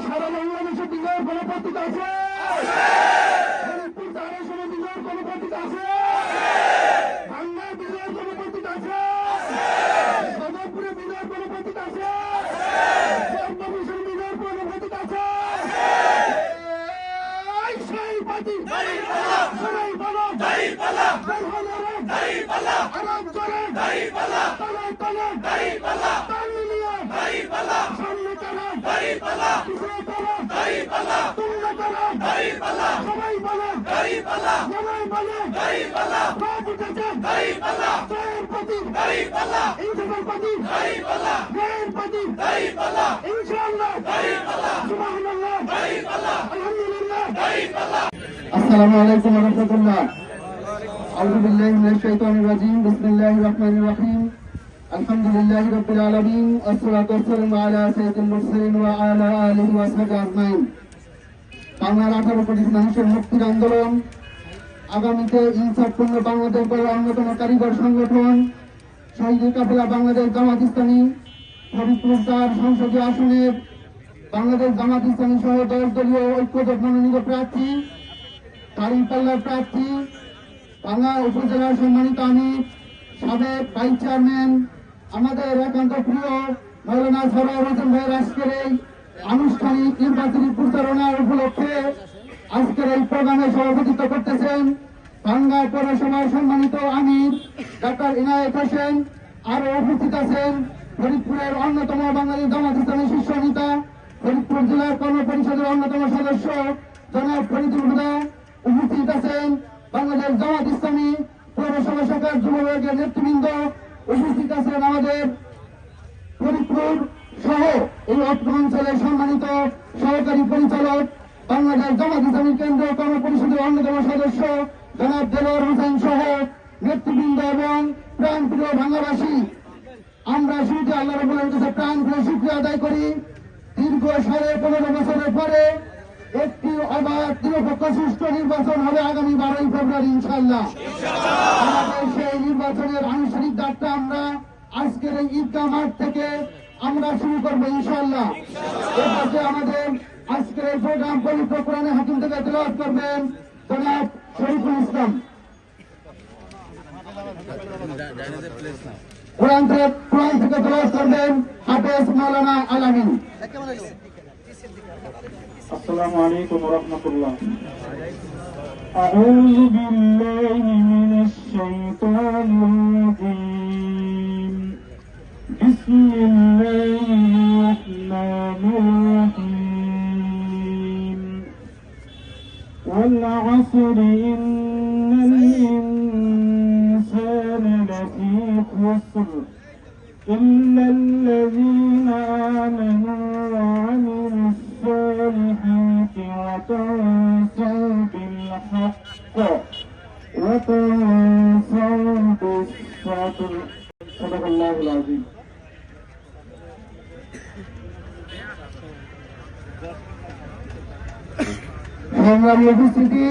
সারা বাংলাদেশে বিজয়ের কোন প্রতীক আছে? ফরিদপুর তারেশ্বরে বিজয়ের কোন প্রতীক আছে? ভাঙ্গায় বিজয়ের কোন প্রতীক আছে? সদরপুরে বিজয়ের কোন প্রতীক আছে? বিজয়ের কোন প্রতীক আছে? সেই প্রতীক সবাই বলো আরব জোরে তলে তলে তাল মিলিয়ে সামনে চলো পিছিয়ে চলো তোমরা চলো সবাই বলো সবাই বলো রাত উঠেছে জয়ের প্রতীক ইনসাফের প্রতীক জয়ের প্রতীক ইনশাআল্লাহ সুবহানাল্লাহ আলহামদুলিল্লাহ। আসসালামু আলাইকুম ওয়া রাহমাতুল্লাহ। আউযু বিল্লাহি মিনাশ শাইতানির রাজীম। বিসমিল্লাহির রহমানির রহিম। আলহামদুলিল্লাহি রাব্বিল আলামিন। আসসালাতু ওয়াসসালামু আলা সাইয়্যিদিল মুরসালিন ওয়া আলা আলিহি ওয়া সাহবিহি আজমাইন। বাংলার 18 কোটি মানুষের মুক্তির আন্দোলন আগামীতে ইনসাফপূর্ণ বাংলাদেশ গড়ার অন্যতম কারিগর সংগঠন শহীদ কাফেলা বাংলাদেশ জামাত ইসলামী ফরিদপুর 4 সংসদীয় আসনের বাংলাদেশ জামাত ইসলামী সহ 10 দলীয় ঐক্যজোট মনোনীত প্রার্থী দাঁড়িপাল্লার প্রার্থী ভাঙ্গা উপজেলার সম্মানিত আমির সাবেক ভাইস চেয়ারম্যান আমাদের একান্ত প্রিয় মৌলানা সরোয়ার হোসেন ভাইয়ের আজকের এই আনুষ্ঠানিক নির্বাচনী প্রচারণার উপলক্ষে আজকের এই প্রোগ্রামে সভাপতিত্ব করতেছেন ভাঙ্গা পৌরসভার সম্মানিত আমির ডাক্তার ইনায়েত হোসেন। আরো উপস্থিত আছেন ফরিদপুরের অন্যতম বাঙালি জামাত ইসলামী শীর্ষ নেতা ফরিদপুর জেলার কর্মপরিষদের অন্যতম সদস্য জনাব ফরিদুল হুদা। উপস্থিত আছেন বাংলাদেশ জামাত ইসলামী পৌরসভা শাখার যুব বিভাগের নেতৃবৃন্দ। উপস্থিত আছেন আমাদের ফরিদপুর সহ এই অত্র অঞ্চলের সম্মানিত সহকারী পরিচালক বাংলাদেশ জামাত ইসলামী কেন্দ্রীয় কর্মপরিষদের অন্যতম সদস্য জনাব দেলোয়ার হোসেন সহ নেতৃবৃন্দ এবং প্রাণপ্রিয় ভাঙ্গাবাসী। আমরা শুরুতে আল্লাহ রাব্বুল আলামিনের কাছে প্রাণপ্রিয় শুকরিয়া আদায় করি। দীর্ঘ 15.5 বছরের পরে একটি অবাধ নিরপেক্ষ সুষ্ঠু নির্বাচন হবে আগামী 12 ফেব্রুয়ারি ইনশাআল্লাহ। আমাদের সেই নির্বাচনের আনুষ্ঠানিক যাত্রা আমরা আজকের এই ঈদগাহ মাঠ থেকে আমরা শুরু করবো ইনশাআল্লাহ। এরপরে আমাদের আজকের এই প্রোগ্রাম পবিত্র কোরআনে হাকিম থেকে তেলাওয়াত করবেন জনাব শরীফুল ইসলাম। কোরআন থেকে তেলাওয়াত করবেন হাফেজ মাওলানা আলামিন। السلام عليكم ورحمة الله. أعوذ بالله من الشيطان الرجيم. بسم الله الرحمن الرحيم. والعصر إن الإنسان لفي خسر إلا الذين آمنوا وعملوا الصالحات وتواصوا بالحق وتواصوا بالصبر. صدق الله العظيم. সংগ্রামী উপস্থিতি,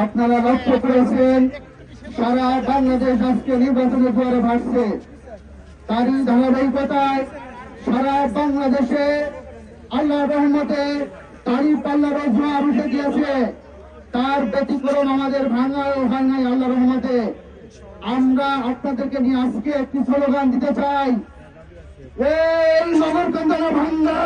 আপনারা লক্ষ্য করেছেন সারা বাংলাদেশ আজকে নির্বাচনের জোয়ারে ভাসছে। তারই ধারাবাহিকতায় সারা বাংলাদেশে আল্লাহর রহমতে তারই পাল্লার জোয়ার উঠে গিয়েছে। তার ব্যতিক্রম আমাদের ভাঙ্গায় আল্লাহর রহমতে। আমরা আপনাদেরকে নিয়ে আজকে একটি স্লোগান দিতে চাই, এই নগরকান্দা ভাঙ্গা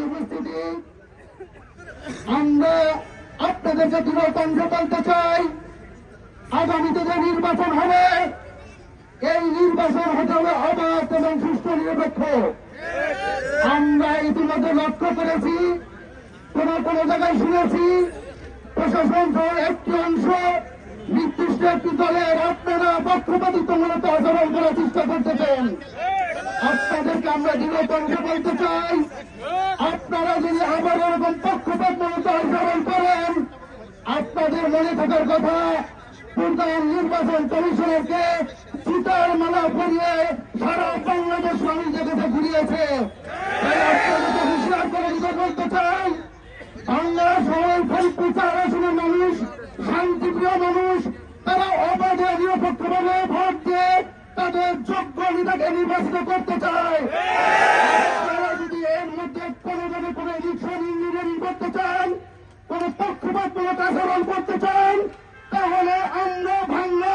উপস্থিতি, আমরা আপনাদেরকে দৃঢ় কণ্ঠে বলতে চাই, আগামীতে যে নির্বাচন হবে এই নির্বাচন হতে হবে অবাধ এবং সুষ্ঠু নিরপেক্ষ। আমরা ইতিমধ্যে লক্ষ্য করেছি, কোন কোন জায়গায় শুনেছি প্রশাসন একটি অংশ নির্দিষ্ট একটি দলের আপনারা পক্ষপাতিত্বমূলক আচরণ করার চেষ্টা করতেছেন। আপনাদেরকে আমরা দৃঢ়কণ্ঠে বলতে চাই, আপনারা যদি আবার এরকম পক্ষপাতমূলক আচরণ করেন, আপনাদের মনে থাকার কথা প্রধান নির্বাচন কমিশনারকে চিতার মালা পরিয়ে সারা বাংলাদেশ মানুষদের কাছে ঘুরিয়েছে। তাই আপনাদেরকে হুঁশিয়ার করে দিতে বলতে চাই, বাংলার সবাই ফরিদপুর 4 আসনের মানুষ শান্তিপ্রিয় মানুষ, তারা অবাধে নিরপেক্ষভাবে ভোট দিয়ে তাদের যোগ্য নেতাকে নির্বাচিত করতে চায়। আপনারা যদি এর মধ্যে কোনোভাবে কোনো ইলেকশন ইঞ্জিনিয়ারিং করতে চান, কোন পক্ষপাতমূলক আচরণ করতে চান, তাহলে আমরা বাংলা